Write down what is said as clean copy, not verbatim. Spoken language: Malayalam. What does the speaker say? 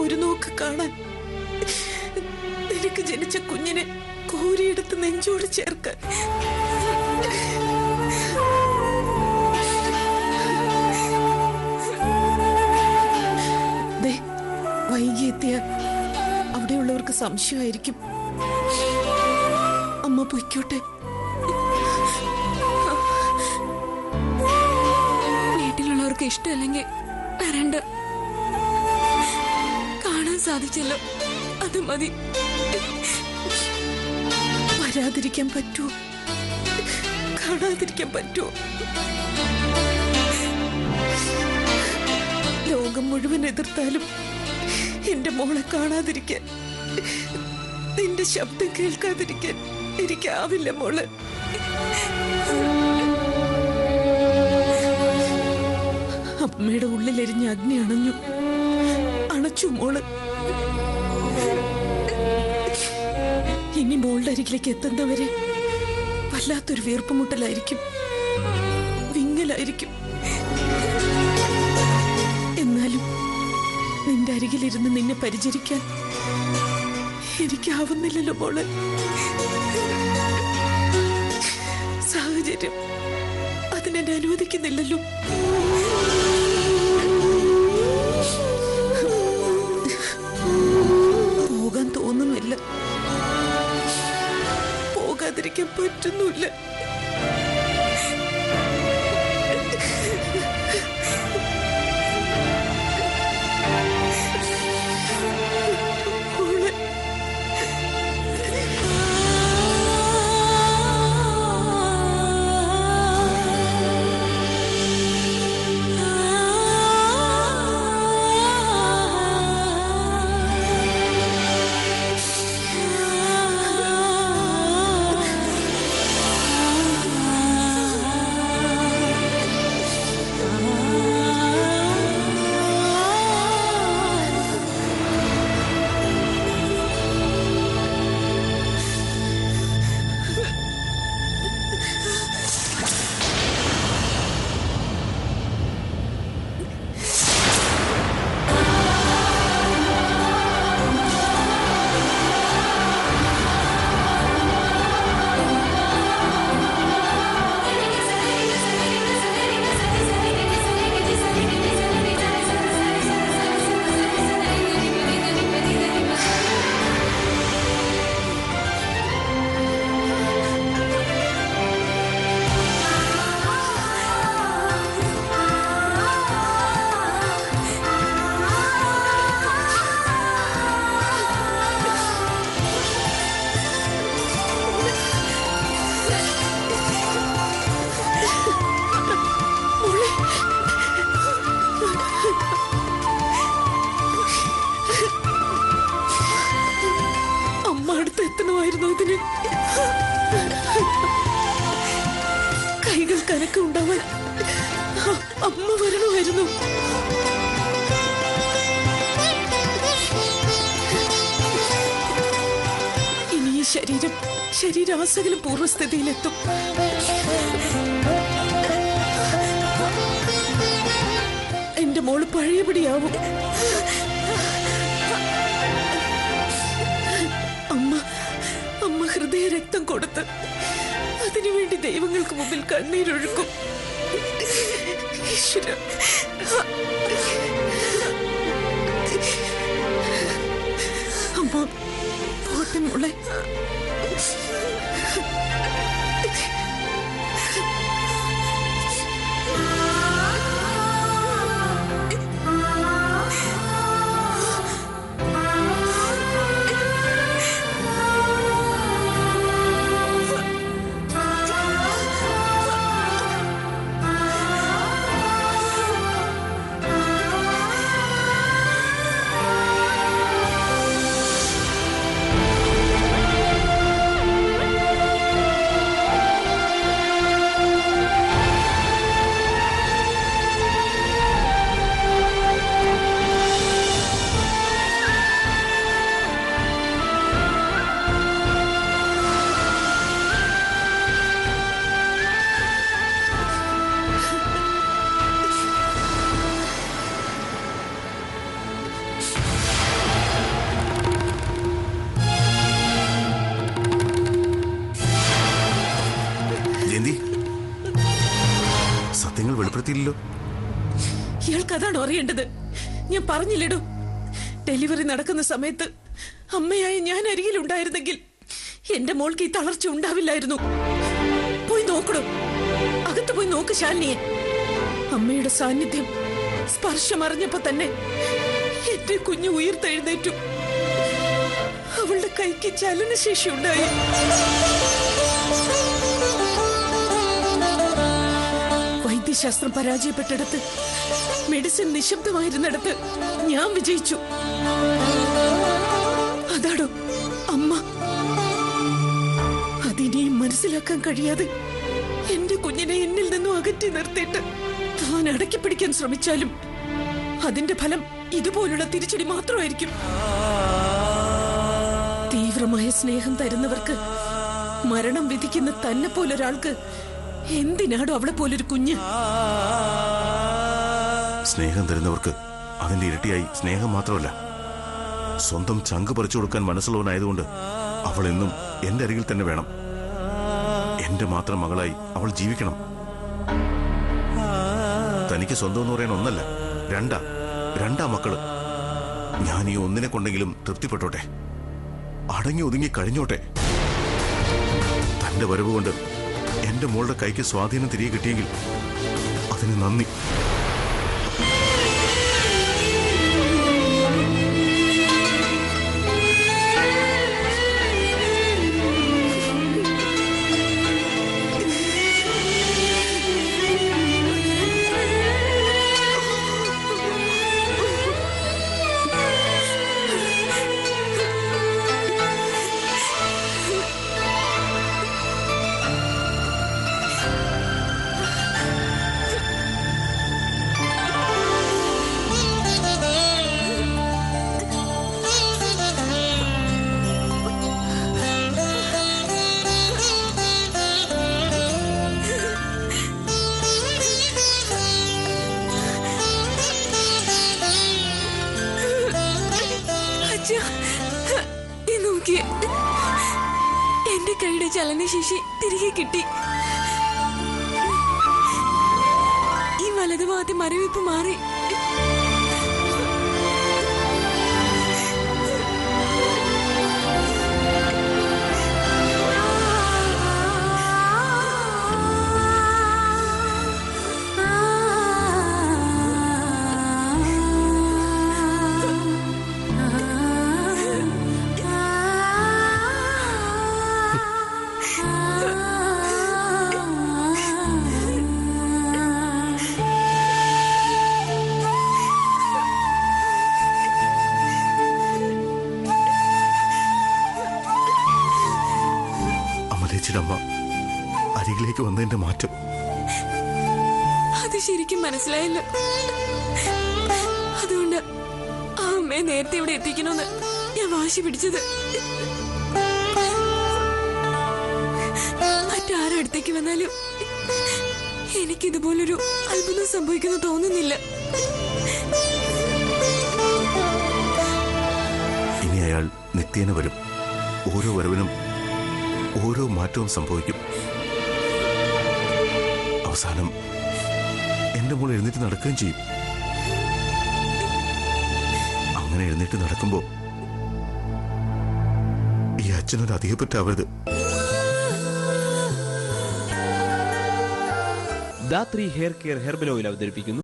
ഒരു നോക്ക് കാണാൻ, നിനക്ക് ജനിച്ച കുഞ്ഞിനെ കോരിയെടുത്ത് നെഞ്ചോട് ചേർക്കാൻ. വൈകിയെത്തിയ അവിടെയുള്ളവർക്ക് സംശയമായിരിക്കും. അമ്മ പൊയ്ക്കോട്ടെ. വീട്ടിലുള്ളവർക്ക് ഇഷ്ടമല്ലെങ്കിൽ വരണ്ട. കാണാൻ സാധിച്ചല്ലോ, അത് മതി. വരാതിരിക്കാൻ പറ്റുമോ? കാണാതിരിക്കാൻ പറ്റുമോ? ലോകം മുഴുവൻ എതിർത്താലും എന്റെ മോളെ കാണാതിരിക്കാൻ, നിന്റെ ശബ്ദം കേൾക്കാതിരിക്കാൻ എനിക്കാവില്ല മോള്. അമ്മയുടെ ഉള്ളിലെരിഞ്ഞ അഗ്നി അണച്ചു മോള്. ഇനി മോളുടെ അരികിലേക്ക് എത്തുന്നവരെ വല്ലാത്തൊരു വീർപ്പുമുട്ടലായിരിക്കും, വിങ്ങലായിരിക്കും. എന്നാലും നിന്റെ അരികിലിരുന്ന് നിന്നെ പരിചരിക്കാൻ എനിക്കാവുന്നില്ലല്ലോ മോള്. സാഹചര്യം അതിനെന്നെ അനുവദിക്കുന്നില്ലല്ലോ. പോകാൻ തോന്നുന്നില്ല, പോകാതിരിക്കാൻ പറ്റുന്നില്ല. കൈകൾ കനക്കുണ്ടാവാൻ അമ്മ വരണമായിരുന്നു. ഇനി ഈ ശരീരാസകലം പൂർവ്വസ്ഥിതിയിലെത്തും. എന്റെ മോള് പഴയപടിയാവും. അമ്മ ഹൃദയ രക്തം കൊടുത്ത് അതിനുവേണ്ടി ദൈവങ്ങൾക്ക് മുമ്പിൽ കണ്ണീരൊഴുക്കും. ഈശ്വര, അമ്മ പോട്ടെ മോളെ. വെളിപ്പെടുത്തിയില്ലല്ലോ. ഇയാൾക്ക് അതാണോ അറിയേണ്ടത്? ഞാൻ പറഞ്ഞില്ലടോ, ഡെലിവറി നടക്കുന്ന സമയത്ത് അമ്മയായ ഞാൻ അരികിലുണ്ടായിരുന്നെങ്കിൽ എന്റെ മോൾക്ക് ഈ തളർച്ച ഉണ്ടാവില്ലായിരുന്നു. പോയി നോക്കണോ, അകത്ത് പോയി നോക്ക് ശാലിനിയെ. അമ്മയുടെ സാന്നിധ്യം സ്പർശം അറിഞ്ഞപ്പോ തന്നെ എന്റെ കുഞ്ഞു ഉയർത്തെഴുന്നേറ്റു. അവളുടെ കൈക്ക് ചലനശേഷി ഉണ്ടായി. വൈദ്യശാസ്ത്രം പരാജയപ്പെട്ടിടത്ത്, മെഡിസിൻ നിശബ്ദമായിരുന്നിടത്ത് ഞാൻ വിജയിച്ചു. അതാടോ അമ്മ. അതിനെയും മനസ്സിലാക്കാൻ കഴിയാതെ എന്റെ കുഞ്ഞിനെ എന്നിൽ നിന്നും അകറ്റി നിർത്തിയിട്ട് താൻ അടക്കി പിടിക്കാൻ ശ്രമിച്ചാലും അതിന്റെ ഫലം ഇതുപോലുള്ള തിരിച്ചടി മാത്രമായിരിക്കും. തീവ്രമായ സ്നേഹം തരുന്നവർക്ക് മരണം വിധിക്കുന്ന തന്നെ പോലൊരാൾക്ക് എന്തിനാടോ അവളെ പോലൊരു കുഞ്ഞ്? സ്നേഹം തരുന്നവർക്ക് അതിന്റെ ഇരട്ടിയായി സ്നേഹം മാത്രമല്ല, സ്വന്തം ചങ്ക് പറിച്ചു കൊടുക്കാൻ മനസ്സുള്ളവനായതുകൊണ്ട് അവൾ എന്നും എന്റെ അരികിൽ തന്നെ വേണം. എന്റെ മാത്രം മകളായി അവൾ ജീവിക്കണം. തനിക്ക് സ്വന്തം എന്ന് പറയാൻ ഒന്നല്ല, രണ്ടാ മക്കള്. ഞാൻ ഈ ഒന്നിനെ കൊണ്ടെങ്കിലും തൃപ്തിപ്പെട്ടോട്ടെ, അടങ്ങി ഒതുങ്ങി കഴിഞ്ഞോട്ടെ. തന്റെ വരവ് കൊണ്ട് എന്റെ മോളുടെ കൈക്ക് സ്വാധീനം തിരികെ കിട്ടിയെങ്കിൽ അതിന് നന്ദി. എന്റെ കൈയുടെ ചലനശേഷി തിരികെ കിട്ടി. ഈ വലതുഭാഗത്തെ മരവിപ്പ് മാറി. അമ്മ അരികിലേക്ക് വന്നതിന്റെ മാറ്റം അത് ശരിക്കും മനസ്സിലായല്ലോ. അതുകൊണ്ട് ആ അമ്മയെ നേരത്തെ ഇവിടെ എത്തിക്കണമെന്ന് ഞാൻ വാശി പിടിച്ചത്. മറ്റാരടുത്തേക്ക് വന്നാലും എനിക്കിതുപോലൊരു അത്ഭുതം സംഭവിക്കുന്നു തോന്നുന്നില്ല. ഇനി അയാൾ നിത്യേന വരും. ഓരോ വരവിനും ഓരോ മാറ്റവും സംഭവിക്കും. അവസാനം എന്റെ മോൾ എഴുന്നേറ്റ് നടക്കുകയും ചെയ്യും. അങ്ങനെ എഴുന്നേറ്റ് നടക്കുമ്പോ ഈ അച്ഛനൊരു അധികപ്പറ്റാവരുത്. Dhathri hair care herbal oil അവതരിപ്പിക്കുന്നു